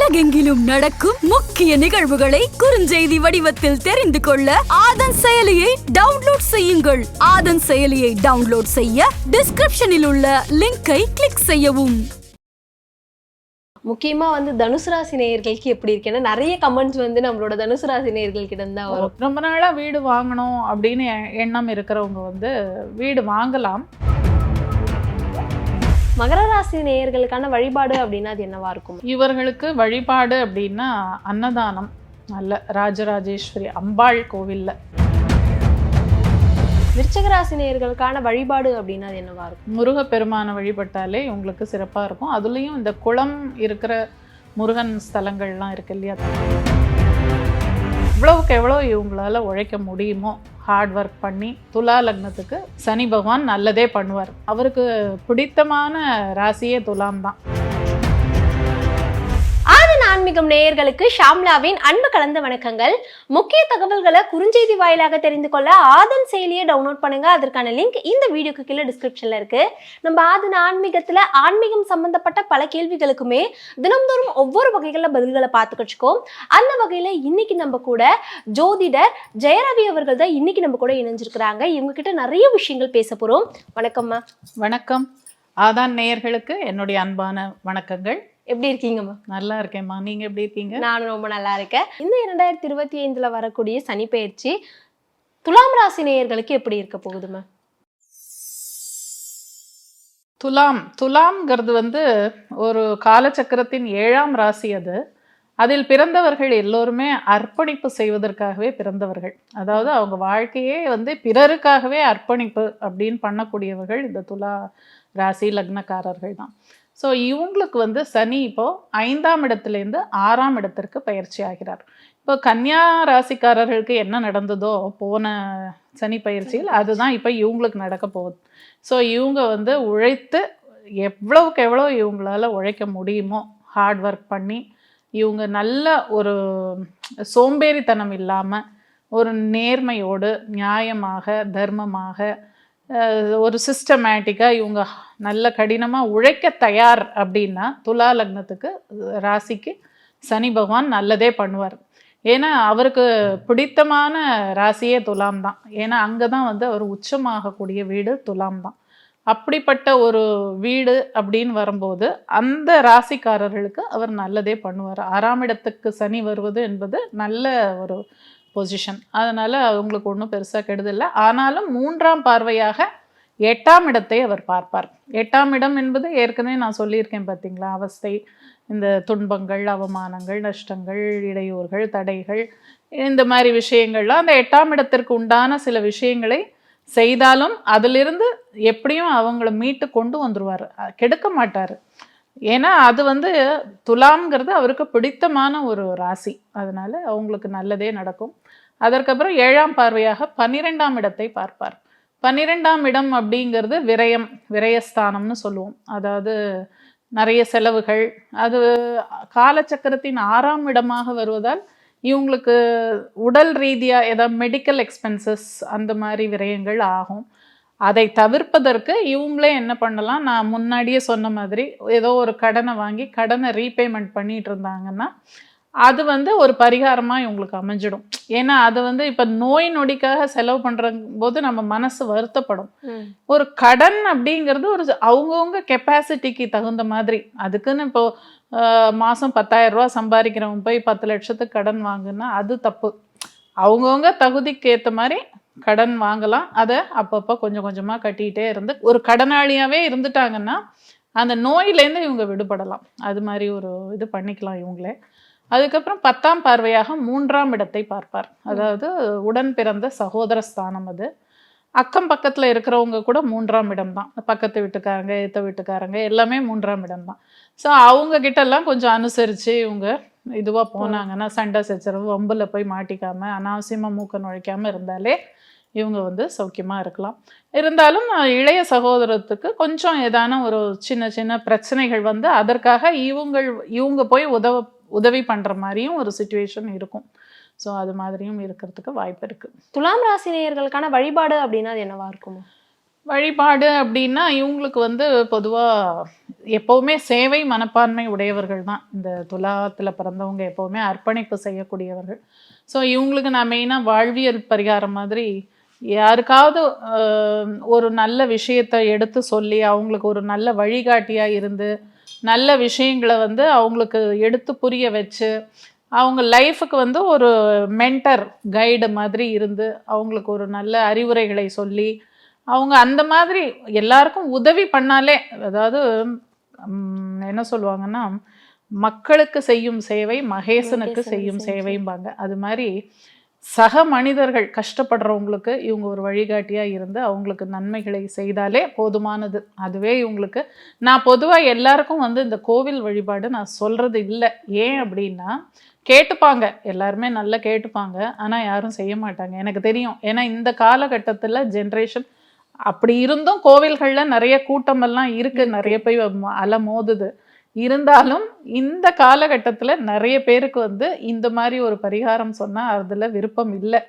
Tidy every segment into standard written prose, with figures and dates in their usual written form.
உலகெங்கிலும் நடக்கும் முக்கிய நிகழ்வுகளை குறுஞ்செய்தி வடிவத்தில் தெரிந்து கொள்ள ஆதன் செயலியை டவுன்லோட் செய்யுங்கள். ஆதன் செயலியை டவுன்லோட் செய்ய டிஸ்கிரிப்ஷனில் உள்ள லிங்கை கிளிக் செய்யவும். முக்கியமா தனுசு ராசி நேயர்களுக்கு எப்படி இருக்குன்னா நிறைய கமெண்ட்ஸ் நம்மளோட தனுசு ராசி நேயர்கள் கிட்ட இருந்தா வரும். ரொம்ப நாளா வீடு வாங்கணும் அப்படின்னு எண்ணம் இருக்கிறவங்க வீடு வாங்கலாம். மகர ராசி நேயர்களுக்கான வழிபாடு அப்படின்னா அது என்னவா இருக்கும்? இவர்களுக்கு வழிபாடு அப்படின்னா அன்னதானம், நல்ல ராஜராஜேஸ்வரி அம்பாள் கோவில்ல. விருச்சிக ராசி நேயர்களுக்கான வழிபாடு அப்படின்னா அது என்னவா இருக்கும்? முருகப்பெருமானை வழிபட்டாலே உங்களுக்கு சிறப்பா இருக்கும். அதுலயும் இந்த குளம் இருக்கிற முருகன் ஸ்தலங்கள்லாம் இருக்கு இல்லையா, எவ்வளவுக்கு எவ்வளோ இவங்களால உழைக்க முடியுமோ ஹார்ட் ஒர்க் பண்ணி, துலா லக்னத்துக்கு சனி பகவான் நல்லதே பண்ணுவார். அவருக்கு பிடித்தமான ராசியே துலாம் தான். ஆன்மீகம் நேயர்களுக்கு ஷாம்லாவின் அன்பு கலந்த வணக்கங்கள். முக்கிய தகவல்களை குறுஞ்செய்தி வாயிலாக தெரிந்து கொள்ள ஆதன் செயலியை டவுன்லோட் பண்ணுங்க. அதற்கான லிங்க் இந்த வீடியோக்கு கீழே டிஸ்கிரிப்ஷன்ல இருக்கு. நம்ம ஆதன் ஆன்மீகத்துல ஆன்மீகம் சம்பந்தப்பட்ட பல கேள்விகளுக்குமே தினம்தோறும் ஒவ்வொரு வகைகள பதில்களை பார்த்துக்கிச்சுக்கோம். அந்த வகையில இன்னைக்கு நம்ம கூட ஜோதிடர் ஜெயரவி அவர்கள் தான் இன்னைக்கு நம்ம கூட இணைஞ்சிருக்கிறாங்க. இவங்க கிட்ட நிறைய விஷயங்கள் பேச போறோம். வணக்கம்மா. வணக்கம். ஆதான் நேயர்களுக்கு என்னுடைய அன்பான வணக்கங்கள். எப்படி இருக்கீங்கம்மா? நல்லா இருக்கேம்மா, நீங்க எப்படி இருக்கீங்க? நானும் ரொம்ப நல்லா இருக்கேன். இந்த 2025 வரக்கூடிய சனி பெயர்ச்சி துலாம் ராசி நேயர்களுக்கு எப்படி இருக்க போகுதுமா? துலாம்ங்கிறது ஒரு காலச்சக்கரத்தின் 7ஆம் ராசி. அதில் பிறந்தவர்கள் எல்லோருமே அர்ப்பணிப்பு செய்வதற்காகவே பிறந்தவர்கள். அதாவது அவங்க வாழ்க்கையே பிறருக்காகவே அர்ப்பணிப்பு அப்படின்னு பண்ணக்கூடியவர்கள் இந்த துலா ராசி லக்னக்காரர்கள் தான். ஸோ இவங்களுக்கு சனி இப்போ 5ஆம் இடத்துலேருந்து 6ஆம் இடத்திற்கு பயிற்சி ஆகிறார். இப்போ கன்னியா ராசிக்காரர்களுக்கு என்ன நடந்ததோ போன சனி பயிற்சியில் அதுதான் இப்போ இவங்களுக்கு நடக்க போகுது. ஸோ இவங்க உழைத்து எவ்வளவுக்கு எவ்வளோ இவங்களால உழைக்க முடியுமோ ஹார்ட் ஒர்க் பண்ணி, இவங்க நல்ல ஒரு சோம்பேறித்தனம் இல்லாமல் ஒரு நேர்மையோடு நியாயமாக தர்மமாக ஒரு சிஸ்டமேட்டிக்காக இவங்க நல்ல கடினமாக உழைக்க தயார் அப்படின்னா துலா லக்னத்துக்கு ராசிக்கு சனி பகவான் நல்லதே பண்ணுவார். ஏன்னா அவருக்கு பிடித்தமான ராசியே துலாம் தான். ஏன்னா அங்கே தான் அவர் உச்சமாகக்கூடிய வீடு துலாம் தான். அப்படிப்பட்ட ஒரு வீடு அப்படின்னு வரும்போது அந்த ராசிக்காரர்களுக்கு அவர் நல்லதே பண்ணுவார். 6ஆம் இடத்துக்கு சனி வருவது என்பது நல்ல ஒரு பொசிஷன். அதனால் அவங்களுக்கு ஒன்றும் பெருசாக கெடுதில்லை. ஆனாலும் 3ஆம் பார்வையாக 8ஆம் இடத்தை அவர் பார்ப்பார். 8ஆம் இடம் என்பது ஏற்கனவே நான் சொல்லியிருக்கேன் பார்த்தீங்களா, அவஸ்தை, இந்த துன்பங்கள், அவமானங்கள், நஷ்டங்கள், இடையூறுகள், தடைகள், இந்த மாதிரி விஷயங்கள்லாம் அந்த 8ஆம் இடத்திற்கு உண்டான சில விஷயங்களை செய்தாலும் அதிலிருந்து எப்படியும் அவங்கள மீட்டு கொண்டு வந்துருவார், கெடுக்க மாட்டார். ஏன்னா அது துலாம்ங்கிறது அவருக்கு பிடித்தமான ஒரு ராசி. அதனால அவங்களுக்கு நல்லதே நடக்கும். அதற்கப்புறம் 7ஆம் பார்வையாக 12ஆம் இடத்தை பார்ப்பார். 12ஆம் இடம் அப்படிங்கிறது விரயஸ்தானம்னு சொல்லுவோம். அதாவது நிறைய செலவுகள், அது காலச்சக்கரத்தின் 6ஆம் இடமாக வருவதால் இவங்களுக்கு உடல் ரீதியாக ஏதாவது மெடிக்கல் எக்ஸ்பென்சஸ் அந்த மாதிரி விரயங்கள் ஆகும். அதை தவிர்ப்பதற்கு இவங்களே என்ன பண்ணலாம், நான் முன்னாடியே சொன்ன மாதிரி ஏதோ ஒரு கடனை வாங்கி கடனை ரீபேமெண்ட் பண்ணிட்டு இருந்தாங்கன்னா அது ஒரு பரிகாரமாக இவங்களுக்கு அமைஞ்சிடும். ஏன்னா அது இப்போ நோய் நொடிக்காக செலவு பண்ணுற போது நம்ம மனசு வருத்தப்படும். ஒரு கடன் அப்படிங்கிறது ஒரு அவங்கவுங்க கெப்பாசிட்டிக்கு தகுந்த மாதிரி. அதுக்குன்னு இப்போ மாதம் 10,000 ரூபா சம்பாதிக்கிறவங்க போய் 10 லட்சத்துக்கு கடன் வாங்குன்னா அது தப்பு. அவங்கவுங்க தகுதிக்கு ஏற்ற மாதிரி கடன் வாங்கலாம். அதை அப்பப்போ கொஞ்சம் கொஞ்சமாக கட்டிகிட்டே இருந்து ஒரு கடனாளியாகவே இருந்துட்டாங்கன்னா அந்த நோயிலேருந்து இவங்க விடுபடலாம். அது மாதிரி ஒரு இது பண்ணிக்கலாம் இவங்களே. அதுக்கப்புறம் 10ஆம் பார்வையாக 3ஆம் இடத்தை பார்ப்பார். அதாவது உடன் பிறந்த சகோதர ஸ்தானம். அது அக்கம் பக்கத்தில் இருக்கிறவங்க கூட 3ஆம் இடம் தான். பக்கத்து வீட்டுக்காரங்க, ஏத்த வீட்டுக்காரங்க எல்லாமே 3ஆம் இடம் தான். ஸோ அவங்க கிட்டெல்லாம் கொஞ்சம் அனுசரித்து இவங்க இதுவாக போனாங்கன்னா, சண்டை சச்சரவு வம்பில் போய் மாட்டிக்காமல் அனாவசியமாக மூக்க நுழைக்காமல் இருந்தாலே இவங்க சௌக்கியமாக இருக்கலாம். இருந்தாலும் இளைய சகோதரத்துக்கு கொஞ்சம் ஏதான ஒரு சின்ன சின்ன பிரச்சனைகள் அதற்காக இவங்க போய் உதவி பண்ணுற மாதிரியும் ஒரு சிச்சுவேஷன் இருக்கும். ஸோ அது மாதிரியும் இருக்கிறதுக்கு வாய்ப்பு இருக்குது. துலாம் ராசி நேயர்களுக்கான வழிபாடு அப்படின்னா அது என்னவா இருக்குமோ? வழிபாடு அப்படின்னா இவங்களுக்கு வந்து பொதுவாக எப்போவுமே சேவை மனப்பான்மை உடையவர்கள் தான். இந்த துலாத்தில் பிறந்தவங்க எப்போவுமே அர்ப்பணிப்பு செய்யக்கூடியவர்கள். ஸோ இவங்களுக்கு நான் மெயினாக வாழ்வியல் பரிகாரம் மாதிரி யாருக்காவது ஒரு நல்ல விஷயத்தை எடுத்து சொல்லி அவங்களுக்கு ஒரு நல்ல வழிகாட்டியாக இருந்து நல்ல விஷயங்களை வந்து அவங்களுக்கு எடுத்து புரிய வச்சு அவங்க லைஃபுக்கு வந்து ஒரு மென்டர் கைடு மாதிரி இருந்து அவங்களுக்கு ஒரு நல்ல அறிவுரைகளை சொல்லி அவங்க அந்த மாதிரி எல்லாருக்கும் உதவி பண்ணாலே, அதாவது என்ன சொல்லுவாங்கன்னா, மக்களுக்கு செய்யும் சேவை மகேசனுக்கு செய்யும் சேவைம்பாங்க. அது மாதிரி சக மனிதர்கள் கஷ்டப்படுறவங்களுக்கு இவங்க ஒரு வழிகாட்டியா இருந்து அவங்களுக்கு நன்மைகளை செய்தாலே போதுமானது. அதுவே இவங்களுக்கு நான் பொதுவாக எல்லாருக்கும் வந்து இந்த கோவில் வழிபாடு நான் சொல்றது இல்லை. ஏன் அப்படின்னா கேட்டுப்பாங்க, எல்லாருமே நல்லா கேட்டுப்பாங்க, ஆனால் யாரும் செய்ய மாட்டாங்க. எனக்கு தெரியும். ஏன்னா இந்த காலகட்டத்தில் ஜென்ரேஷன் அப்படி இருந்தும் கோவில்களில் நிறைய கூட்டமெல்லாம் இருக்கு, நிறைய போய் அலை மோதுது. இருந்தாலும் இந்த காலகட்டத்தில் நிறைய பேருக்கு வந்து இந்த மாதிரி ஒரு பரிகாரம் சொன்னால் அதில் விருப்பம் இல்லை.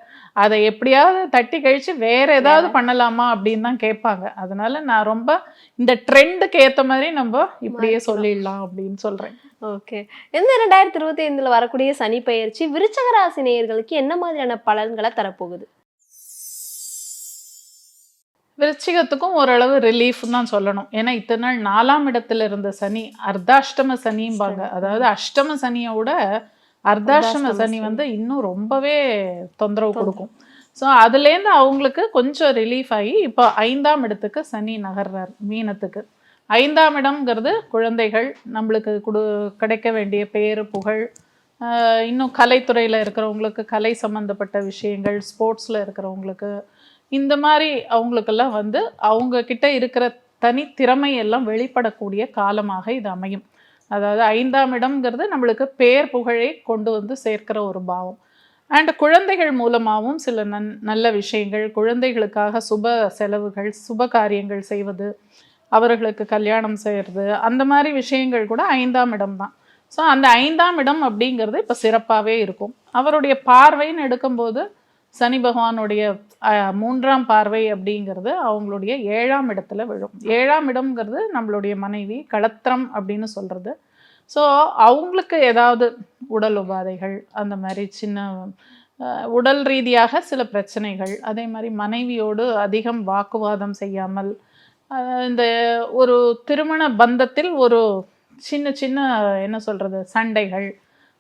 அதை எப்படியாவது தட்டி கழிச்சு வேற ஏதாவது பண்ணலாமா அப்படின்னு தான் கேட்பாங்க. அதனால நான் ரொம்ப இந்த ட்ரெண்டுக்கு ஏற்ற மாதிரி நம்ம இப்படியே சொல்லிடலாம் அப்படின்னு சொல்கிறேன். ஓகே. இந்த 2025 வரக்கூடிய சனி பெயர்ச்சி விருச்சக ராசி நேயர்களுக்கு என்ன மாதிரியான பலன்களை தரப்போகுது? விருச்சிகத்துக்கும் ஓரளவு ரிலீஃப்னு தான் சொல்லணும். ஏன்னா இத்தனை நாள் 4ஆம் இடத்துல இருந்த சனி அர்த்தாஷ்டம சனிம்பாங்க. அதாவது அஷ்டம சனியோட அர்த்தாஷ்டம சனி வந்து இன்னும் ரொம்பவே தொந்தரவு கொடுக்கும். ஸோ அதுலேருந்து அவங்களுக்கு கொஞ்சம் ரிலீஃப் ஆகி இப்போ 5ஆம் இடத்துக்கு சனி நகர்றார், மீனத்துக்கு. 5ஆம் இடம்ங்கிறது குழந்தைகள், நம்மளுக்கு கிடைக்க வேண்டிய பேர் புகழ், இன்னும் கலைத்துறையில் இருக்கிறவங்களுக்கு கலை சம்மந்தப்பட்ட விஷயங்கள், ஸ்போர்ட்ஸில் இருக்கிறவங்களுக்கு இந்த மாதிரி அவங்களுக்கெல்லாம் வந்து அவங்க கிட்ட இருக்கிற தனித்திறமை எல்லாம் வெளிப்படக்கூடிய காலமாக இது அமையும். அதாவது 5ஆம் இடம்ங்கிறது நம்மளுக்கு பேர் புகழை கொண்டு வந்து சேர்க்கிற ஒரு பாவம். அண்ட் குழந்தைகள் மூலமாகவும் சில நல்ல விஷயங்கள், குழந்தைகளுக்காக சுப செலவுகள், சுப காரியங்கள் செய்வது, அவர்களுக்கு கல்யாணம் செய்கிறது, அந்த மாதிரி விஷயங்கள் கூட 5ஆம் இடம் தான். ஸோ அந்த 5ஆம் இடம் அப்படிங்கிறது இப்போ சிறப்பாகவே இருக்கும். அவருடைய பார்வைன்னு எடுக்கும்போது சனி பகவானுடைய 3ஆம் பார்வை அப்படிங்கிறது அவங்களுடைய 7ஆம் இடத்துல விழும். 7ஆம் இடம்ங்கிறது நம்மளுடைய மனைவி, களத்திரம் அப்படின்னு சொல்கிறது. ஸோ அவங்களுக்கு ஏதாவது உடல் உபாதைகள், அந்த மாதிரி சின்ன உடல் ரீதியாக சில பிரச்சனைகள், அதே மாதிரி மனைவியோடு அதிகம் வாக்குவாதம் செய்யாமல், இந்த ஒரு திருமண பந்தத்தில் ஒரு சின்ன சின்ன என்ன சொல்கிறது சண்டைகள்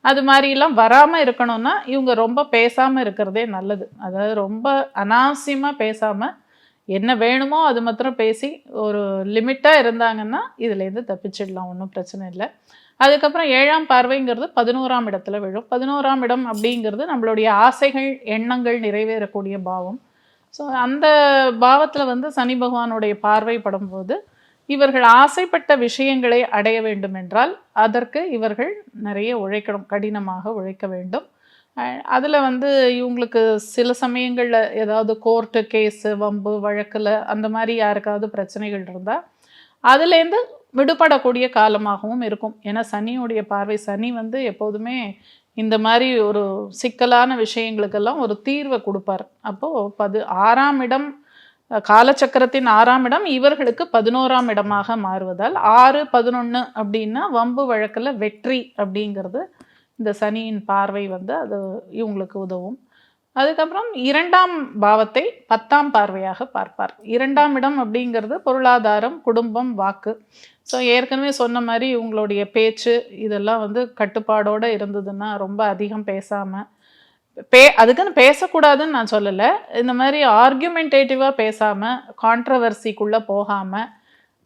அது மாதிரிலாம் வராமல் இருக்கணும்னா இவங்க ரொம்ப பேசாமல் இருக்கிறதே நல்லது. அதாவது ரொம்ப அனாவசியமாக பேசாமல் என்ன வேணுமோ அது மாத்திரம் பேசி ஒரு லிமிட்டாக இருந்தாங்கன்னா இதுலேருந்து தப்பிச்சிடலாம், ஒன்றும் பிரச்சனை இல்லை. அதுக்கப்புறம் 7ஆம் பார்வைங்கிறது 11ஆம் இடத்துல விழும். 11ஆம் இடம் அப்படிங்கிறது நம்மளுடைய ஆசைகள் எண்ணங்கள் நிறைவேறக்கூடிய பாவம். ஸோ அந்த பாவத்தில் வந்து சனி பகவானுடைய பார்வை படும்போது இவர்கள் ஆசைப்பட்ட விஷயங்களை அடைய வேண்டும் என்றால் அதற்கு இவர்கள் நிறைய உழைக்கணும், கடினமாக உழைக்க வேண்டும். அதில் வந்து இவங்களுக்கு சில சமயங்களில் ஏதாவது கோர்ட்டு கேஸு வம்பு வழக்கில் அந்த மாதிரி யாருக்காவது பிரச்சனைகள் இருந்தால் அதுலேருந்து விடுபடக்கூடிய காலமாகவும் இருக்கும். ஏன்னா சனியுடைய பார்வை, சனி வந்து எப்போதுமே இந்த மாதிரி ஒரு சிக்கலான விஷயங்களுக்கெல்லாம் ஒரு தீர்வை கொடுப்பார். அப்போது 6ஆம் இடம் காலச்சக்கரத்தின் 6ஆம் இடம் இவர்களுக்கு 11ஆம் இடமாக மாறுவதால் 6, 11 அப்படின்னா வம்பு வழக்கில் வெற்றி அப்படிங்கிறது இந்த சனியின் பார்வை வந்து அது இவங்களுக்கு உதவும். அதுக்கப்புறம் 2ஆம் பாவத்தை 10ஆம் பார்வையாக பார்ப்பார். 2ஆம் இடம் அப்படிங்கிறது பொருளாதாரம், குடும்பம், வாக்கு. ஸோ ஏற்கனவே சொன்ன மாதிரி இவங்களுடைய பேச்சு இதெல்லாம் வந்து கட்டுப்பாடோடு இருந்ததுன்னா ரொம்ப அதிகம் பேசாமல் அதுக்குன்னு பேசக்கூடாதுன்னு நான் சொல்லலை. இந்த மாதிரி ஆர்கியூமெண்டேட்டிவாக பேசாமல் கான்ட்ரவர்சிக்குள்ளே போகாமல்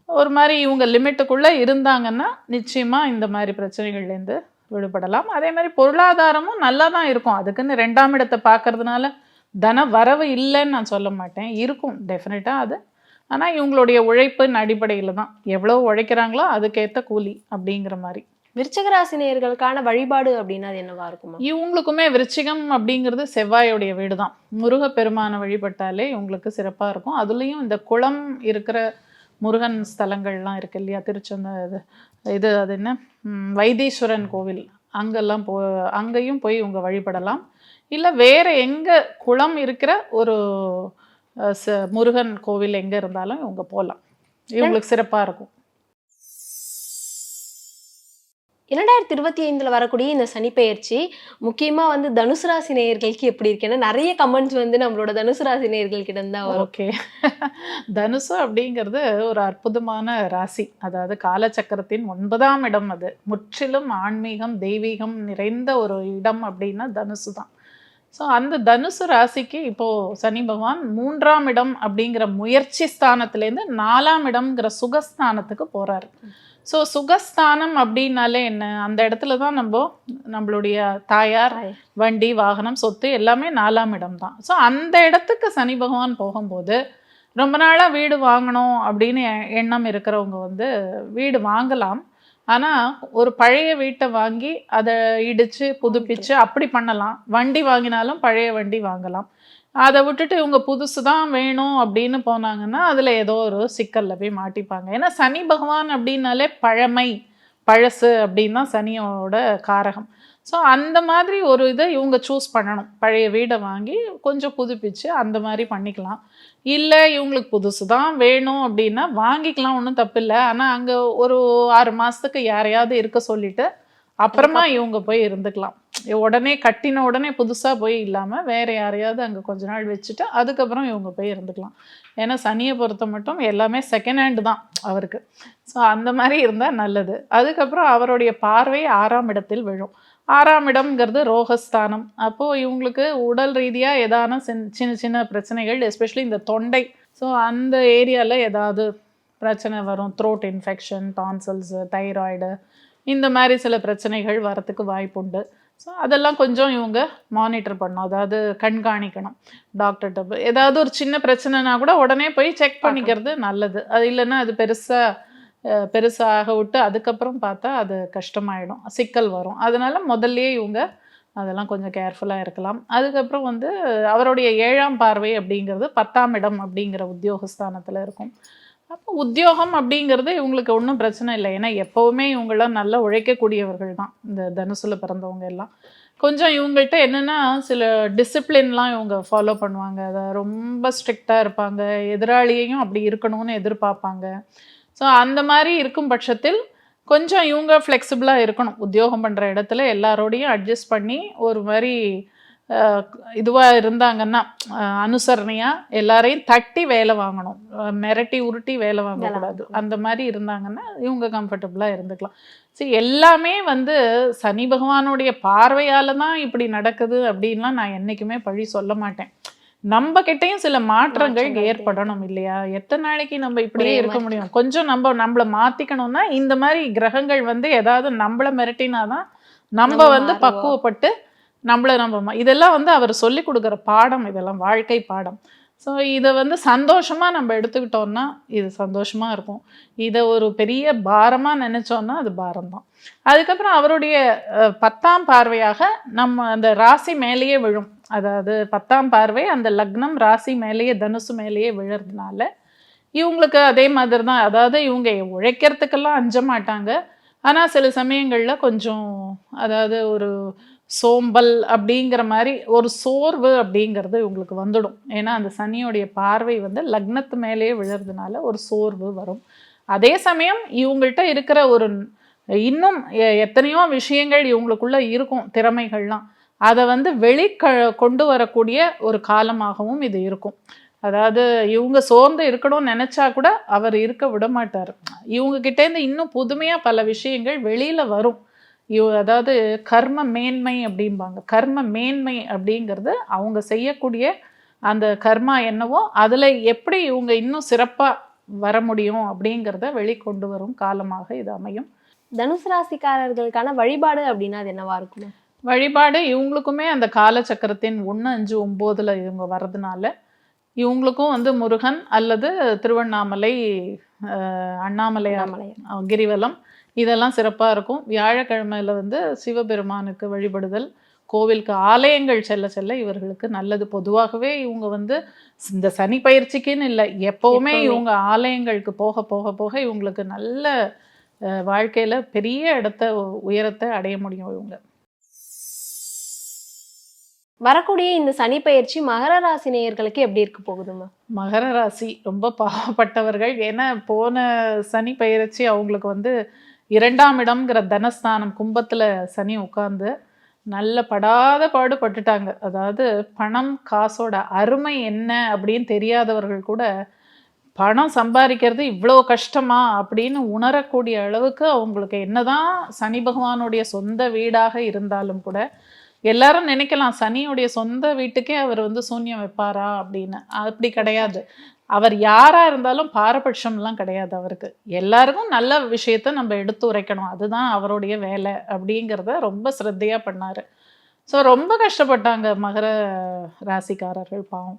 ஒரு மாதிரி இவங்க லிமிட்டுக்குள்ளே இருந்தாங்கன்னா நிச்சயமாக இந்த மாதிரி பிரச்சனைகள்லேருந்து விடுபடலாம். அதே மாதிரி பொருளாதாரமும் நல்லா தான் இருக்கும். அதுக்குன்னு 2ஆம் இடத்தை பார்க்கறதுனால தன வரவு இல்லைன்னு நான் சொல்ல மாட்டேன், இருக்கும் டெஃபினட்டாக அது. ஆனால் இவங்களுடைய உழைப்பின் அடிப்படையில் தான் எவ்வளோ உழைக்கிறாங்களோ அதுக்கேற்ற கூலி அப்படிங்கிற மாதிரி. விருச்சிக ராசி நேயர்களுக்கான வழிபாடு அப்படின்னா அது என்னவா இருக்குமா? இவங்களுக்குமே விருச்சிகம் அப்படிங்கிறது செவ்வாயோடைய வீடு தான். முருகப்பெருமானை வழிபட்டாலே இவங்களுக்கு சிறப்பாக இருக்கும். அதுலேயும் இந்த குளம் இருக்கிற முருகன் ஸ்தலங்கள்லாம் இருக்கு இல்லையா, திருச்செந்தூர் இது அது என்ன வைத்தீஸ்வரன் கோவில், அங்கெல்லாம் அங்கேயும் போய் இவங்க வழிபடலாம். இல்லை வேறு எங்கே குளம் இருக்கிற ஒரு முருகன் கோவில் எங்கே இருந்தாலும் இவங்க போகலாம். இவங்களுக்கு சிறப்பாக இருக்கும். 2025 வரக்கூடிய இந்த சனிப்பெயர்ச்சி முக்கியமாக வந்து தனுசு ராசி நேயர்களுக்கு எப்படி இருக்கு? ஏன்னா நிறைய கமெண்ட்ஸ் வந்து நம்மளோட தனுசு ராசி நேயர்கள் கிட்ட இருந்தா வரும். ஓகே. தனுசு அப்படிங்கிறது ஒரு அற்புதமான ராசி. அதாவது காலச்சக்கரத்தின் 9ஆம் இடம். அது முற்றிலும் ஆன்மீகம் தெய்வீகம் நிறைந்த ஒரு இடம் அப்படின்னா தனுசு தான். ஸோ அந்த தனுசு ராசிக்கு இப்போது சனி பகவான் 3ஆம் இடம் அப்படிங்கிற முயற்சி ஸ்தானத்துலேருந்து 4ஆம் இடம்ங்கிற சுகஸ்தானத்துக்கு போகிறாரு. ஸோ சுகஸ்தானம் அப்படின்னாலே என்ன, அந்த இடத்துல தான் நம்மளுடைய தாயார், வண்டி, வாகனம், சொத்து எல்லாமே 4ஆம் இடம் தான். ஸோ அந்த இடத்துக்கு சனி பகவான் போகும்போது ரொம்ப நாளாக வீடு வாங்கணும் அப்படின்னு எண்ணம் இருக்கிறவங்க வந்து வீடு வாங்கலாம். ஆனால் ஒரு பழைய வீட்டை வாங்கி அதை இடித்து புதுப்பிச்சு அப்படி பண்ணலாம். வண்டி வாங்கினாலும் பழைய வண்டி வாங்கலாம். அதை விட்டுட்டு இவங்க புதுசு தான் வேணும் அப்படின்னு போனாங்கன்னா அதில் ஏதோ ஒரு சிக்கலில் போய் மாட்டிப்பாங்க. ஏன்னா சனி பகவான் அப்படின்னாலே பழமை, பழசு அப்படின்னு தான் சனியோட காரகம். ஸோ அந்த மாதிரி ஒரு இதை இவங்க சூஸ் பண்ணணும். பழைய வீடை வாங்கி கொஞ்சம் புதுப்பிச்சு அந்த மாதிரி பண்ணிக்கலாம். இல்லை இவங்களுக்கு புதுசு தான் வேணும் அப்படின்னா வாங்கிக்கலாம், ஒன்றும் தப்பு இல்லை. ஆனால் அங்கே ஒரு 6 மாதத்துக்கு யாரையாவது இருக்க சொல்லிட்டு அப்புறமா இவங்க போய் இருந்துக்கலாம். உடனே கட்டின உடனே புதுசாக போய் இல்லாமல் வேறு யாரையாவது அங்கே கொஞ்ச நாள் வச்சுட்டு அதுக்கப்புறம் இவங்க போய் இருந்துக்கலாம். ஏன்னா சனியை பொறுத்த மட்டும் எல்லாமே செகண்ட் ஹேண்டு தான் அவருக்கு. ஸோ அந்த மாதிரி இருந்தால் நல்லது. அதுக்கப்புறம் அவருடைய பார்வை 6ஆம் இடத்தில் விழும். 6ஆம் இடம்ங்கிறது ரோகஸ்தானம். அப்போது இவங்களுக்கு உடல் ரீதியாக ஏதான சின்ன சின்ன பிரச்சனைகள், எஸ்பெஷலி இந்த தொண்டை, ஸோ அந்த ஏரியாவில் ஏதாவது பிரச்சனை வரும். த்ரோட் இன்ஃபெக்ஷன், டான்சல்ஸு, தைராய்டு, இந்த மாதிரி சில பிரச்சனைகள் வரத்துக்கு வாய்ப்புண்டு. ஸோ அதெல்லாம் கொஞ்சம் இவங்க மானிட்டர் பண்ணணும், அதாவது கண்காணிக்கணும். டாக்டர்கிட்ட ஏதாவது ஒரு சின்ன பிரச்சனைனா கூட உடனே போய் செக் பண்ணிக்கிறது நல்லது. அது இல்லைன்னா அது பெருசாக விட்டு அதுக்கப்புறம் பார்த்தா அது கஷ்டமாயிடும், சிக்கல் வரும். அதனால முதல்லயே இவங்க அதெல்லாம் கொஞ்சம் கேர்ஃபுல்லாக இருக்கலாம். அதுக்கப்புறம் வந்து அவருடைய 7ஆம் பார்வை அப்படிங்கிறது 10ஆம் இடம் அப்படிங்கிற உத்தியோகஸ்தானத்தில் இருக்கும். அப்போ உத்தியோகம் அப்படிங்கிறது இவங்களுக்கு ஒன்றும் பிரச்சனை இல்லை. ஏன்னா எப்போவுமே இவங்களாம் நல்லா உழைக்கக்கூடியவர்கள் தான் இந்த தனுசில் பிறந்தவங்க எல்லாம். கொஞ்சம் இவங்கள்ட்ட என்னென்னா சில டிசிப்ளின்லாம் இவங்க ஃபாலோ பண்ணுவாங்க. அதை ரொம்ப ஸ்ட்ரிக்டாக இருப்பாங்க. எதிராளியையும் அப்படி இருக்கணும்னு எதிர்பார்ப்பாங்க. ஸோ அந்த மாதிரி இருக்கும் பட்சத்தில் கொஞ்சம் இவங்க ஃப்ளெக்சிபிளாக இருக்கணும். உத்தியோகம் பண்ணுற இடத்துல எல்லாரோடையும் அட்ஜஸ்ட் பண்ணி ஒரு மாதிரி இதுவாக இருந்தாங்கன்னா அனுசரணையாக எல்லாரையும் தட்டி வேலை வாங்கணும், மிரட்டி உருட்டி வேலை வாங்கக்கூடாது. அந்த மாதிரி இருந்தாங்கன்னா இவங்க கம்ஃபர்டபுளாக இருந்துக்கலாம். சரி, எல்லாமே வந்து சனி பகவானுடைய பார்வையால் தான் இப்படி நடக்குது அப்படின்லாம் நான் என்றைக்குமே பழி சொல்ல மாட்டேன். நம்ம கிட்டையும் சில மாற்றங்கள் ஏற்படணும் இல்லையா? எத்தனை நாளைக்கு நம்ம இப்படியே இருக்க முடியும்? கொஞ்சம் நம்மளை மாற்றிக்கணும்னா இந்த மாதிரி கிரகங்கள் வந்து ஏதாவது நம்மளை மிரட்டினாதான் நம்ம வந்து பக்குவப்பட்டு நம்ம இதெல்லாம் வந்து அவர் சொல்லி கொடுக்குற பாடம், இதெல்லாம் வாழ்க்கை பாடம். ஸோ இதை வந்து சந்தோஷமாக நம்ம எடுத்துக்கிட்டோம்னா இது சந்தோஷமாக இருக்கும். இதை ஒரு பெரிய பாரமாக நினச்சோன்னா அது பாரம்தான். அதுக்கப்புறம் அவருடைய 10ஆம் பார்வையாக நம்ம அந்த ராசி மேலேயே விழும். அதாவது 10ஆம் பார்வை அந்த லக்னம் ராசி மேலேயே, தனுசு மேலேயே விழுறதுனால இவங்களுக்கு அதே மாதிரி தான். அதாவது இவங்க உழைக்கிறதுக்கெல்லாம் அஞ்ச மாட்டாங்க. ஆனால் சில சமயங்களில் கொஞ்சம் அதாவது ஒரு சோம்பல் அப்படிங்கிற மாதிரி ஒரு சோர்வு அப்படிங்கிறது இவங்களுக்கு வந்துடும். ஏன்னா அந்த சனியோடைய பார்வை வந்து லக்னத்து மேலேயே விழுறதுனால ஒரு சோர்வு வரும். அதே சமயம் இவங்கள்ட்ட இருக்கிற ஒரு இன்னும் எத்தனையோ விஷயங்கள் இவங்களுக்குள்ள இருக்கும், திறமைகள்லாம். அதை வந்து கொண்டு வரக்கூடிய ஒரு காலமாகவும் இது இருக்கும். அதாவது இவங்க சோர்ந்து இருக்கணும்னு நினச்சா கூட அவர் இருக்க விட மாட்டார். இவங்ககிட்டேருந்து இன்னும் புதுமையாக பல விஷயங்கள் வெளியில் வரும். அதாவது கர்ம மேன்மை அப்படிம்பாங்க. கர்ம மேன்மை அப்படிங்கிறது அவங்க செய்யக்கூடிய அந்த கர்மா என்னவோ அதில் எப்படி இவங்க இன்னும் சிறப்பாக வர முடியும் அப்படிங்கிறத வெளிக்கொண்டு வரும் காலமாக இது அமையும். தனுசு ராசிக்காரர்களுக்கான வழிபாடு அப்படின்னா அது என்னவா இருக்கும்? வழிபாடு இவங்களுக்குமே அந்த காலச்சக்கரத்தின் 1, 5, 9 இவங்க வர்றதுனால இவங்களுக்கும் வந்து முருகன் அல்லது திருவண்ணாமலை, அண்ணாமலையார், கிரிவலம் இதெல்லாம் சிறப்பாக இருக்கும். வியாழக்கிழமையில் வந்து சிவபெருமானுக்கு வழிபடுதல், கோவிலுக்கு ஆலயங்கள் செல்ல இவர்களுக்கு நல்லது. பொதுவாகவே இவங்க வந்து இந்த சனி பயிற்சிக்குன்னு இல்லை, எப்போவுமே இவங்க ஆலயங்களுக்கு போக போக போக இவங்களுக்கு நல்ல வாழ்க்கையில் பெரிய உயரத்தை அடைய முடியும் இவங்க. வரக்கூடிய இந்த சனி பெயர்ச்சி மகர ராசி நேயர்களுக்கு எப்படி இருக்க போகுதுமா? மகர ராசி ரொம்ப பாவப்பட்டவர்கள். ஏன்னா போன சனி பெயர்ச்சி அவங்களுக்கு வந்து 2ஆம் இடம்ங்கிற தனஸ்தானம் கும்பத்துல சனி உட்கார்ந்து நல்ல படாத பாடு பட்டுட்டாங்க. அதாவது பணம் காசோட அருமை என்ன அப்படின்னு தெரியாதவர்கள் கூட பணம் சம்பாதிக்கிறது இவ்வளோ கஷ்டமா அப்படின்னு உணரக்கூடிய அளவுக்கு அவங்களுக்கு என்னதான் சனி பகவானுடைய சொந்த வீடாக இருந்தாலும் கூட எல்லாரும் நினைக்கலாம் சனியுடைய சொந்த வீட்டுக்கே அவர் வந்து சூன்யம் வைப்பாரா அப்படின்னு. அப்படி கிடையாது. அவர் யாரா இருந்தாலும் பாரபட்சம்லாம் கிடையாது அவருக்கு. எல்லாருக்கும் நல்ல விஷயத்த நம்ம எடுத்து உரைக்கணும், அதுதான் அவருடைய வேலை அப்படிங்கிறத ரொம்ப சிரத்தையா பண்ணாரு. ஸோ ரொம்ப கஷ்டப்பட்டாங்க மகர ராசிக்காரர்கள் பாவம்.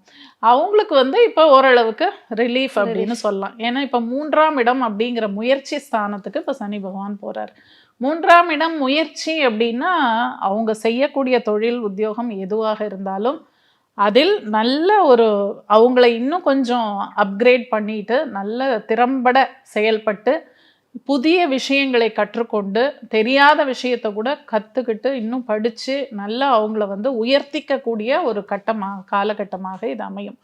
அவங்களுக்கு வந்து இப்போ ஓரளவுக்கு ரிலீஃப் அப்படின்னு சொல்லலாம். ஏன்னா இப்போ 3ஆம் இடம் அப்படிங்கிற முயற்சி ஸ்தானத்துக்கு இப்போ சனி பகவான் போறார். 3ஆம் இடம் முயற்சி அப்படின்னா அவங்க செய்யக்கூடிய தொழில் உத்தியோகம் எதுவாக இருந்தாலும் அதில் நல்ல ஒரு அவங்கள இன்னும் கொஞ்சம் அப்கிரேட் பண்ணிட்டு நல்ல திறம்பட செயல்பட்டு புதிய விஷயங்களை கற்றுக்கொண்டு தெரியாத விஷயத்தை கூட கற்றுக்கிட்டு இன்னும் படித்து நல்லா அவங்கள வந்து உயர்த்திக்கக்கூடிய ஒரு காலகட்டமாக இது அமையும்.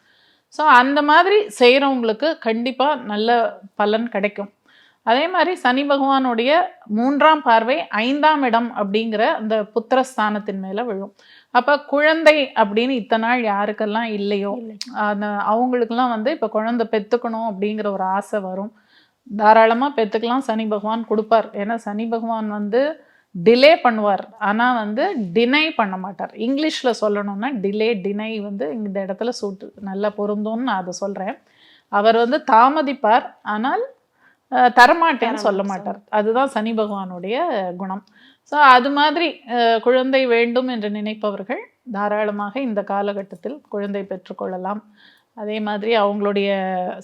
ஸோ அந்த மாதிரி செய்கிறவங்களுக்கு கண்டிப்பாக நல்ல பலன் கிடைக்கும். அதே மாதிரி சனி பகவானுடைய 3ஆம் பார்வை 5ஆம் இடம் அப்படிங்கிற அந்த புத்திரஸ்தானத்தின் மேலே விழும். அப்போ குழந்தை அப்படின்னு இத்தனை நாள் யாருக்கெல்லாம் இல்லையோ அந்த அவங்களுக்கெல்லாம் வந்து இப்போ குழந்தை பெற்றுக்கணும் அப்படிங்கிற ஒரு ஆசை வரும். தாராளமாக பெற்றுக்கலாம், சனி பகவான் கொடுப்பார். ஏன்னா சனி பகவான் வந்து டிலே பண்ணுவார், ஆனால் வந்து டினை பண்ண மாட்டார். இங்கிலீஷில் சொல்லணும்னா டினை வந்து இந்த இடத்துல நல்லா பொருந்தும்னு நான் அதை சொல்கிறேன். அவர் வந்து தாமதிப்பார், ஆனால் தரமாட்டேன்னு சொல்ல மாட்டார். அதுதான் சனி பகவானுடைய குணம். ஸோ அது மாதிரி குழந்தை வேண்டும் என்று நினைப்பவர்கள் தாராளமாக இந்த காலகட்டத்தில் குழந்தை பெற்றுக்கொள்ளலாம். அதே மாதிரி அவங்களுடைய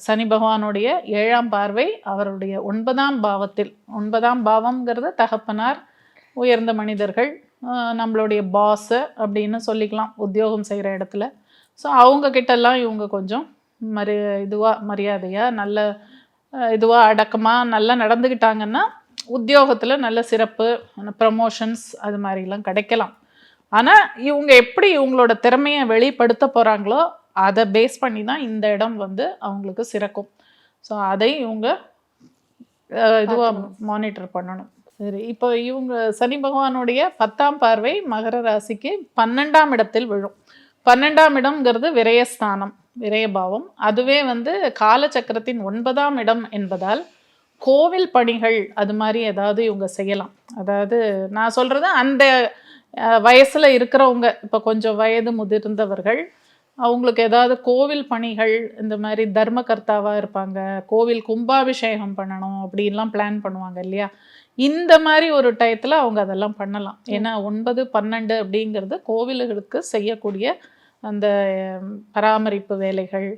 சனி பகவானுடைய 7ஆம் பார்வை அவருடைய 9ஆம் பாவத்தில், 9ஆம் பாவம்ங்கிறது தகப்பனார், உயர்ந்த மனிதர்கள், நம்மளுடைய பாஸ் அப்படின்னு சொல்லிக்கலாம் உத்தியோகம் செய்கிற இடத்துல. ஸோ அவங்கக்கிட்டெல்லாம் இவங்க கொஞ்சம் மரியாதையாக நல்ல இதுவாக அடக்கமாக நல்லா நடந்துக்கிட்டாங்கன்னா உத்தியோகத்தில் நல்ல சிறப்பு, ப்ரமோஷன்ஸ் அது மாதிரிலாம் கிடைக்கலாம். ஆனால் இவங்க எப்படி இவங்களோட திறமையை வெளிப்படுத்த போகிறாங்களோ அதை பேஸ் பண்ணி தான் இந்த இடம் வந்து அவங்களுக்கு சிறக்கும். ஸோ அதை இவங்க இதுவாக மானிட்டர் பண்ணணும். சரி, இப்போ இவங்க சனி பகவானுடைய 10ஆம் பார்வை மகர ராசிக்கு 12ஆம் இடத்தில் விழும். 12ஆம் இடம்ங்கிறது விரயஸ்தானம், விரயபாவம். அதுவே வந்து காலச்சக்கரத்தின் 9ஆம் இடம் என்பதால் கோவில் பணிகள் அது மாதிரி ஏதாவது இவங்க செய்யலாம். அதாவது நான் சொல்கிறது அந்த வயசில் இருக்கிறவங்க, இப்போ கொஞ்சம் வயது முதிர்ந்தவர்கள், அவங்களுக்கு ஏதாவது கோவில் பணிகள், இந்த மாதிரி தர்மகர்த்தாவாக இருப்பாங்க, கோவில் கும்பாபிஷேகம் பண்ணணும் அப்படின்லாம் பிளான் பண்ணுவாங்க இல்லையா, இந்த மாதிரி ஒரு டயத்தில் அவங்க அதெல்லாம் பண்ணலாம். ஏன்னா 9, 12 அப்படிங்கிறது கோவில்களுக்கு செய்யக்கூடிய அந்த பராமரிப்பு வேலைகள்.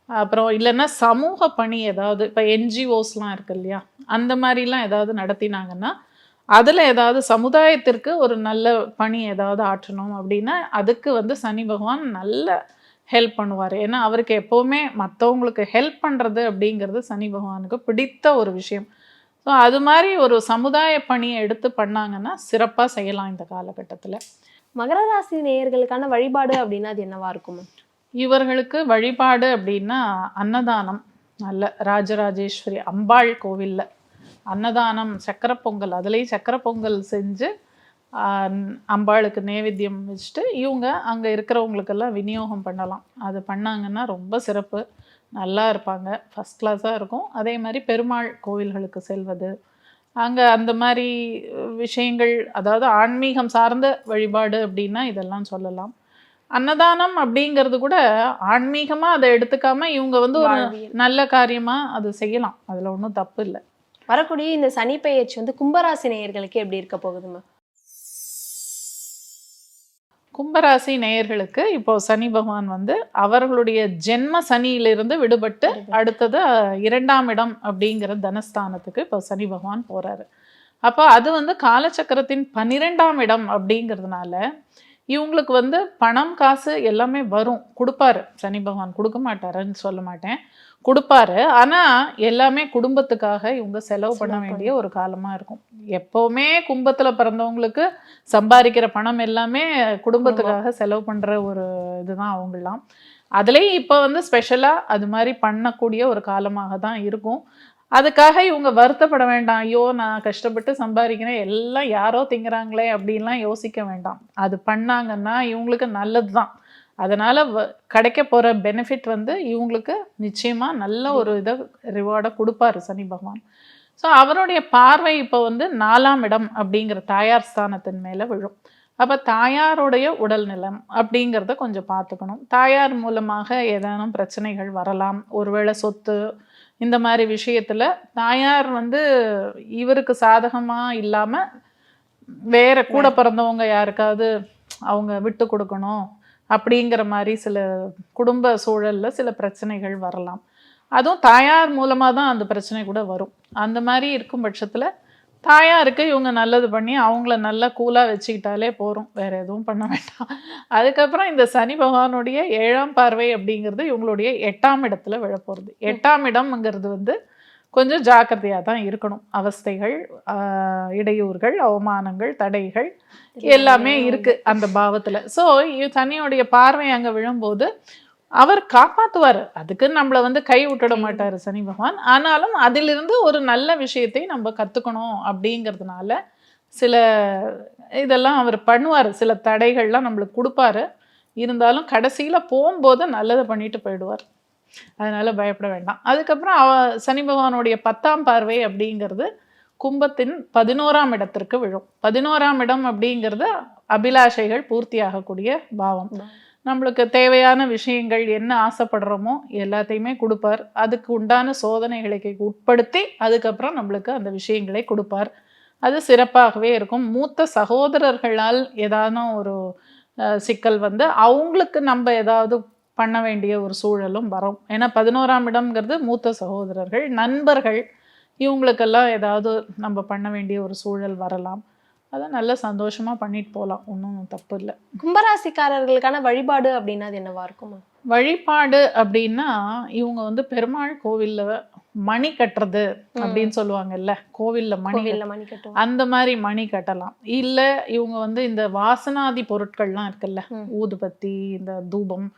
அப்புறம் இல்லைன்னா சமூக பணி ஏதாவது, இப்போ என்ஜிஓஸ்லாம் இருக்கு இல்லையா, அந்த மாதிரிலாம் ஏதாவது நடத்தினாங்கன்னா அதில் ஏதாவது சமுதாயத்திற்கு ஒரு நல்ல பணி ஏதாவது ஆற்றணும் அப்படின்னா அதுக்கு வந்து சனி பகவான் நல்ல ஹெல்ப் பண்ணுவார். ஏன்னா அவருக்கு எப்போவுமே மற்றவங்களுக்கு ஹெல்ப் பண்ணுறது அப்படிங்கிறது சனி பகவானுக்கு பிடித்த ஒரு விஷயம். ஸோ அது மாதிரி ஒரு சமுதாய பணியை எடுத்து பண்ணாங்கன்னா சிறப்பாக செய்யலாம் இந்த காலகட்டத்தில். மகர ராசி நேயர்களுக்கான வழிபாடு அப்படின்னா அது என்னவா இருக்கும்? இவர்களுக்கு வழிபாடு அப்படின்னா அன்னதானம், நல்ல ராஜராஜேஸ்வரி அம்பாள் கோவிலில் அன்னதானம், சக்கரை பொங்கல், அதுலேயும் சக்கரை பொங்கல் செஞ்சு அம்பாளுக்கு நைவேத்தியம் வச்சுட்டு இவங்க அங்கே இருக்கிறவங்களுக்கெல்லாம் விநியோகம் பண்ணலாம். அது பண்ணாங்கன்னா ரொம்ப சிறப்பு, நல்லா இருப்பாங்க, ஃபஸ்ட் கிளாஸாக இருக்கும். அதே மாதிரி பெருமாள் கோவில்களுக்கு செல்வது, அங்கே அந்த மாதிரி விஷயங்கள், அதாவது ஆன்மீகம் சார்ந்த வழிபாடு அப்படின்னா இதெல்லாம் சொல்லலாம். அன்னதானம் அப்படிங்கிறது கூட ஆன்மீகமாக அதை எடுத்துக்காம இவங்க வந்து ஒரு நல்ல காரியமாக அது செய்யலாம், அதில் ஒன்றும் தப்பு இல்லை. வரக்கூடிய இந்த சனி பெயர்ச்சி வந்து கும்பராசி நேயர்களுக்கு எப்படி இருக்க போகுதுமா? கும்பராசி நேயர்களுக்கு இப்போ சனி பகவான் வந்து அவர்களுடைய ஜென்ம சனியிலிருந்து விடுபட்டு அடுத்தது 2ஆம் இடம் அப்படிங்கிற தனஸ்தானத்துக்கு இப்போ சனி பகவான் போறாரு. அப்போ அது வந்து காலச்சக்கரத்தின் 12ஆம் இடம் அப்படிங்கிறதுனால இவங்களுக்கு வந்து பணம் காசு எல்லாமே வரும், கொடுப்பாரு சனி பகவான், கொடுக்க மாட்டாருன்னு சொல்ல மாட்டேன். கொடுப்பாரு. ஆனா எல்லாமே குடும்பத்துக்காக இவங்க செலவு பண்ண வேண்டிய ஒரு காலமா இருக்கும். எப்பவுமே கும்பத்துல பிறந்தவங்களுக்கு சம்பாதிக்கிற பணம் எல்லாமே குடும்பத்துக்காக செலவு பண்ற ஒரு இதுதான் அவங்கெல்லாம். அதுலயும் இப்ப வந்து ஸ்பெஷலா அது மாதிரி பண்ணக்கூடிய ஒரு காலமாக தான் இருக்கும். அதுக்காக இவங்க வருத்தப்பட வேண்டாம். ஐயோ நான் கஷ்டப்பட்டு சம்பாதிக்கிறேன் எல்லாம் யாரோ திங்குறாங்களே அப்படின்லாம் யோசிக்க வேண்டாம். அது பண்ணாங்கன்னா இவங்களுக்கு நல்லதுதான். அதனால கிடைக்க போற பெனிஃபிட் வந்து இவங்களுக்கு நிச்சயமா நல்ல ஒரு இதை ரிவார்டை கொடுப்பாரு சனி பகவான். ஸோ அவருடைய பார்வை இப்போ வந்து 4ஆம் இடம் அப்படிங்கிற தாயார் ஸ்தானத்தின் மேல விழும். அப்ப தாயாருடைய உடல் நிலம் அப்படிங்கிறத கொஞ்சம் பார்த்துக்கணும். தாயார் மூலமாக ஏதானும் பிரச்சனைகள் வரலாம். ஒருவேளை சொத்து இந்த மாதிரி விஷயத்துல தாயார் வந்து இவருக்கு சாதகமா இல்லாம வேற கூட பிறந்தவங்க யாருக்காவது அவங்க விட்டு கொடுக்கணும் அப்படிங்கிற மாதிரி சில குடும்ப சூழல்ல சில பிரச்சனைகள் வரலாம். அதுவும் தாயார் மூலமா தான் அந்த பிரச்சனை கூட வரும். அந்த மாதிரி இருக்கும் பட்சத்துல தாயாருக்கு இவங்க நல்லது பண்ணி அவங்கள நல்லா கூலா வச்சுக்கிட்டாலே போறோம், வேற எதுவும் பண்ண வேண்டாம். அதுக்கப்புறம் இந்த சனி பகவானுடைய 7ஆம் பார்வை அப்படிங்கிறது இவங்களுடைய 8ஆம் இடத்துல விழப்போறது. 8ஆம் இடம்ங்கிறது வந்து கொஞ்சம் ஜாக்கிரதையா தான் இருக்கணும். அவஸ்தைகள், இடையூறுகள், அவமானங்கள், தடைகள் எல்லாமே இருக்கு அந்த பாவத்துல. ஸோ சனியோடைய பார்வை அங்க விழும்போது அவர் காப்பாத்துவாரு. அதுக்கு நம்மள வந்து கை விட்டுட மாட்டாரு சனி பகவான். ஆனாலும் அதிலிருந்து ஒரு நல்ல விஷயத்தை நம்ம கத்துக்கணும் அப்படிங்கிறதுனால சில இதெல்லாம் அவர் பண்ணுவாரு. சில தடைகள்லாம் நம்மளுக்கு கொடுப்பாரு. இருந்தாலும் கடைசியில போகும்போது நல்லதை பண்ணிட்டு போயிடுவார். அதனால பயப்பட வேண்டாம். அதுக்கப்புறம் சனி பகவானுடைய 10ஆம் பார்வை அப்படிங்கிறது கும்பத்தின் 11ஆம் இடத்திற்கு விழும். 11ஆம் இடம் அப்படிங்கிறது அபிலாஷைகள் பூர்த்தி ஆகக்கூடிய பாவம். நம்மளுக்கு தேவையான விஷயங்கள் என்ன ஆசைப்படுறோமோ எல்லாத்தையுமே கொடுப்பார். அதுக்கு உண்டான சோதனைகளுக்கு உட்படுத்தி அதுக்கப்புறம் நம்மளுக்கு அந்த விஷயங்களை கொடுப்பார். அது சிறப்பாகவே இருக்கும். மூத்த சகோதரர்களால் ஏதான ஒரு சிக்கல் வந்து அவங்களுக்கு நம்ம ஏதாவது பண்ண வேண்டிய ஒரு சூழலும் வரும். ஏன்னா 11ஆம் இடம்ங்கிறது மூத்த சகோதரர்கள், நண்பர்கள், இவங்களுக்கெல்லாம் ஏதாவது நம்ம பண்ண வேண்டிய ஒரு சூழல் வரலாம். அதை நல்ல சந்தோஷமா பண்ணிட்டு போகலாம், ஒன்றும் தப்பு இல்லை. கும்பராசிக்காரர்களுக்கான வழிபாடு அப்படின்னா அது என்னவா இருக்குமா? வழிபாடு அப்படின்னா இவங்க வந்து பெருமாள் கோவில்ல மணி கட்டுறது அப்படின்னு சொல்லுவாங்கல்ல, கோவில்ல மணி கட்டுவோம், அந்த மாதிரி மணி கட்டலாம். இல்ல இவங்க வந்து இந்த வாசனாதி பொருட்கள்லாம் இருக்குல்ல, ஊதுபத்தி, இந்த தூபம்,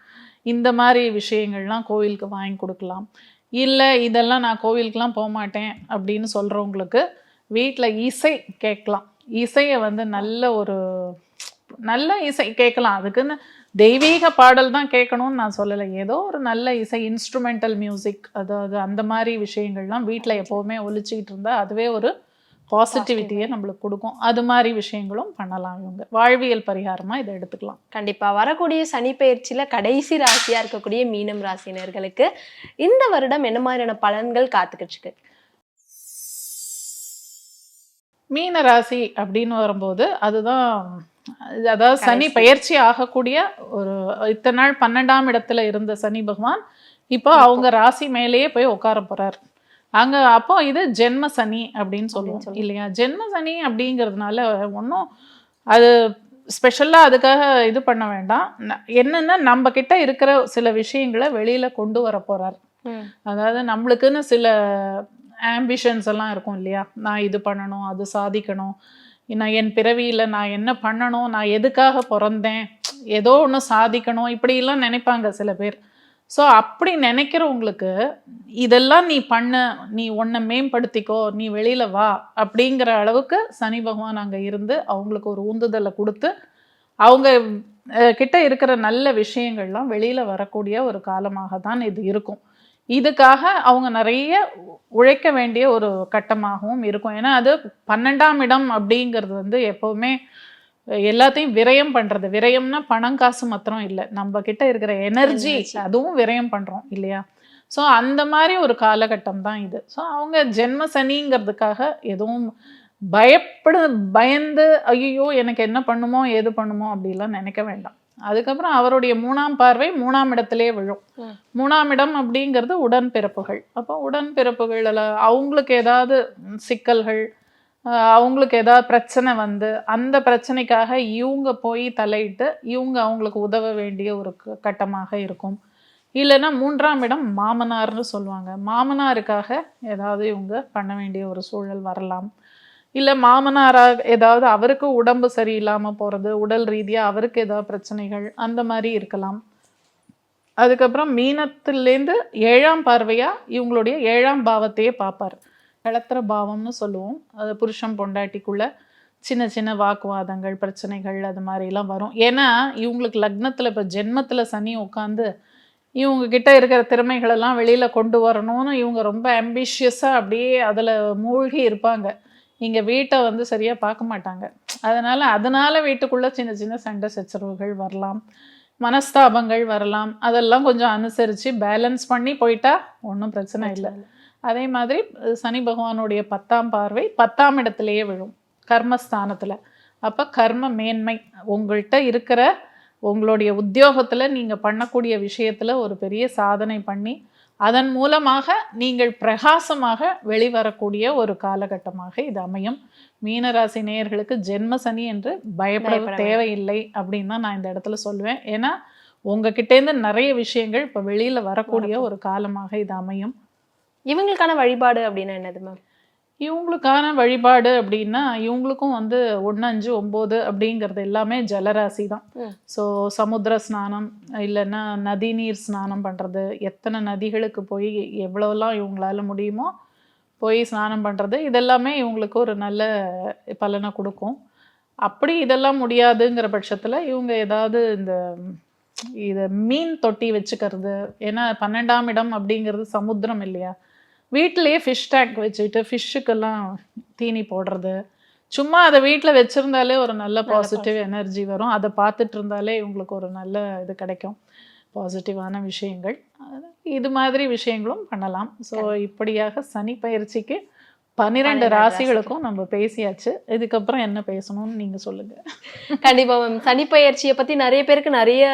இந்த மாதிரி விஷயங்கள்லாம் கோவிலுக்கு வாங்கி கொடுக்கலாம். இல்லை இதெல்லாம் நான் கோவிலுக்கெல்லாம் போக மாட்டேன் அப்படின்னு சொல்றவங்களுக்கு வீட்டில் இசை கேட்கலாம். இசையை வந்து நல்ல இசை கேட்கலாம். அதுக்குன்னு தெய்வீக பாடல் தான் கேட்கணும்னு நான் சொல்லலை. ஏதோ ஒரு நல்ல இசை, இன்ஸ்ட்ருமெண்டல் மியூசிக், அதாவது அந்த மாதிரி விஷயங்கள்லாம் வீட்டில் எப்போவுமே ஒலிச்சிக்கிட்டு இருந்தால் அதுவே ஒரு பாசிட்டிவிட்டியை நம்மளுக்கு கொடுக்கும். அது மாதிரி விஷயங்களும் பண்ணலாம். இவங்க வாழ்வியல் பரிகாரமாக இதை எடுத்துக்கலாம். கண்டிப்பாக வரக்கூடிய சனி பயிற்சியில கடைசி ராசியாக இருக்கக்கூடிய மீனம் ராசினர்களுக்கு இந்த வருடம் என்ன மாதிரியான பலன்கள் காத்துக்கிட்டு? மீன ராசி அப்படின்னு வரும்போது அதுதான், அதாவது சனி பயிற்சி ஆகக்கூடிய ஒரு இத்தனை நாள் 12ஆம் இடத்துல இருந்த சனி பகவான் இப்போ அவங்க ராசி மேலேயே போய் உட்கார போறார் அங்க. அப்போ இது ஜென்ம சனி அப்படின்னு சொல்லுவோம் இல்லையா? ஜென்ம சனி அப்படிங்கிறதுனால ஒன்றும் அது ஸ்பெஷலா அதுக்காக இது பண்ண வேண்டாம். என்னன்னா நம்ம கிட்ட இருக்கிற சில விஷயங்களை வெளியில கொண்டு வர போறார். அதாவது நம்மளுக்குன்னு சில ஆம்பிஷன்ஸ் எல்லாம் இருக்கும் இல்லையா? நான் இது பண்ணணும், அது சாதிக்கணும், நான் என் பிறவியில் நான் என்ன பண்ணணும், நான் எதுக்காக பிறந்தேன், ஏதோ ஒன்று சாதிக்கணும், இப்படிலாம் நினைப்பாங்க சில பேர். ஸோ அப்படி நினைக்கிறவங்களுக்கு இதெல்லாம் நீ பண்ண, நீ உன்னை மேம்படுத்திக்கோ, நீ வெளியில் வா அப்படிங்கிற அளவுக்கு சனி பகவான் அங்கே இருந்து அவங்களுக்கு ஒரு உந்துதலை கொடுத்து அவங்க கிட்ட இருக்கிற நல்ல விஷயங்கள்லாம் வெளியில் வரக்கூடிய ஒரு காலமாக தான் இது இருக்கும். இதுக்காக அவங்க நிறைய உழைக்க வேண்டிய ஒரு கட்டமாகவும் இருக்கும். ஏன்னா அது 12ஆம் இடம் அப்படிங்கிறது வந்து எப்போவுமே எல்லாத்தையும் விரயம் பண்ணுறது. விரயம்னா பணம் காசு மாத்திரம் இல்லை, நம்ம கிட்ட இருக்கிற எனர்ஜி அதுவும் விரயம் பண்ணுறோம் இல்லையா? ஸோ அந்த மாதிரி ஒரு காலகட்டம் தான் இது. ஸோ அவங்க ஜென்ம சனிங்கிறதுக்காக எதுவும் பயந்து ஐயோ எனக்கு என்ன பண்ணுமோ ஏது பண்ணுமோ அப்படிலாம் நினைக்க வேண்டாம். அதுக்கப்புறம் அவருடைய 3ஆம் பார்வை 3ஆம் இடத்திலே விழும். 3ஆம் இடம் அப்படிங்கிறது உடன்பிறப்புகள். அப்போ உடன்பிறப்புகள் அவங்களுக்கு ஏதாவது சிக்கல்கள், அவங்களுக்கு ஏதாவது பிரச்சனை வந்து அந்த பிரச்சனைக்காக இவங்க போய் தலையிட்டு இவங்க அவங்களுக்கு உதவ வேண்டிய ஒரு கட்டமாக இருக்கும். இல்லைன்னா 3ஆம் இடம் மாமனார்னு சொல்லுவாங்க. மாமனாருக்காக ஏதாவது இவங்க பண்ண வேண்டிய ஒரு சூழல் வரலாம். இல்லை மாமனாராக ஏதாவது அவருக்கு உடம்பு சரியில்லாமல் போகிறது, உடல் ரீதியாக அவருக்கு ஏதாவது பிரச்சனைகள் அந்த மாதிரி இருக்கலாம். அதுக்கப்புறம் மீனத்திலேருந்து 7ஆம் பார்வையாக இவங்களுடைய 7ஆம் பாவத்தையே பார்ப்பார். களத்திர பாவம்னு சொல்லுவோம். அது புருஷன் பொண்டாட்டிக்குள்ள சின்ன சின்ன வாக்குவாதங்கள், பிரச்சனைகள் அது மாதிரிலாம் வரும். ஏன்னா இவங்களுக்கு லக்னத்தில் இப்போ ஜென்மத்தில் சனி உட்காந்து இவங்க கிட்ட இருக்கிற திறமைகளெல்லாம் வெளியில் கொண்டு வரணும்னு இவங்க ரொம்ப ஆம்பிஷியஸாக அப்படியே அதில் மூழ்கி இருப்பாங்க. இங்கே வீட்டை வந்து சரியாக பார்க்க மாட்டாங்க. அதனால் வீட்டுக்குள்ளே சின்ன சின்ன சண்டை சச்சரவுகள் வரலாம், மனஸ்தாபங்கள் வரலாம். அதெல்லாம் கொஞ்சம் அனுசரித்து பேலன்ஸ் பண்ணி போயிட்டா ஒன்றும் பிரச்சனை இல்லை. அதே மாதிரி சனி பகவானுடைய 10ஆம் பார்வை 10ஆம் இடத்துலையே விழும், கர்மஸ்தானத்தில். அப்போ கர்ம மேன்மை உங்கள்கிட்ட இருக்கிற உங்களுடைய உத்தியோகத்தில் நீங்கள் பண்ணக்கூடிய விஷயத்தில் ஒரு பெரிய சாதனை பண்ணி அதன் மூலமாக நீங்கள் பிரகாசமாக வெளிவரக்கூடிய ஒரு காலகட்டமாக இது அமையும். மீனராசி நேயர்களுக்கு ஜென்ம சனி என்று பயப்பட தேவையில்லை அப்படின்னு தான் நான் இந்த இடத்துல சொல்லுவேன். ஏன்னா உங்ககிட்டேருந்து நிறைய விஷயங்கள் இப்போ வெளியில் வரக்கூடிய ஒரு காலமாக இது அமையும். இவங்களுக்கான வழிபாடு அப்படின்னா என்னது மேம்? இவங்களுக்கான வழிபாடு அப்படின்னா இவங்களுக்கும் வந்து 1, 5, 9 அப்படிங்கிறது எல்லாமே ஜலராசி தான். ஸோ சமுத்திர ஸ்நானம் இல்லைன்னா நதி நீர் ஸ்நானம் பண்ணுறது, எத்தனை நதிகளுக்கு போய் எவ்வளோலாம் இவங்களால முடியுமோ போய் ஸ்நானம் பண்ணுறது, இதெல்லாமே இவங்களுக்கு ஒரு நல்ல பலனை கொடுக்கும். அப்படி இதெல்லாம் முடியாதுங்கிற பட்சத்தில் இவங்க ஏதாவது இதை மீன் தொட்டி வச்சுக்கிறது. ஏன்னா 12ஆம் இடம் அப்படிங்கிறது சமுத்திரம் இல்லையா, வீட்டிலேயே ஃபிஷ் டேங்க் வச்சுக்கிட்டு ஃபிஷ்ஷுக்கெல்லாம் தீனி போடுறது, சும்மா அதை வீட்டில் வச்சுருந்தாலே ஒரு நல்ல பாசிட்டிவ் எனர்ஜி வரும். அதை பார்த்துட்டு இருந்தாலே இவங்களுக்கு ஒரு நல்ல இது கிடைக்கும், பாசிட்டிவான விஷயங்கள். இது மாதிரி விஷயங்களும் பண்ணலாம். ஸோ இப்படியாக சனி பயிற்சிக்கு 12 ராசிகளுக்கும் நம்ம பேசியாச்சு. இதுக்கப்புறம் என்ன பேசணும்னு நீங்க சொல்லுங்க. கண்டிப்பா மேம். சனிப்பெயர்ச்சியை பத்தி நிறைய பேருக்கு நிறைய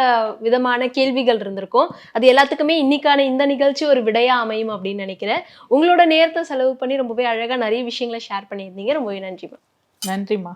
விதமான கேள்விகள் இருந்திருக்கும். அது எல்லாத்துக்குமே இன்னைக்கான இந்த நிகழ்ச்சி ஒரு விடையா அமையும் அப்படின்னு நினைக்கிறேன். உங்களோட நேரத்தை செலவு பண்ணி ரொம்பவே அழகா நிறைய விஷயங்களை ஷேர் பண்ணியிருந்தீங்க. ரொம்பவே நன்றி மேம். நன்றிம்மா.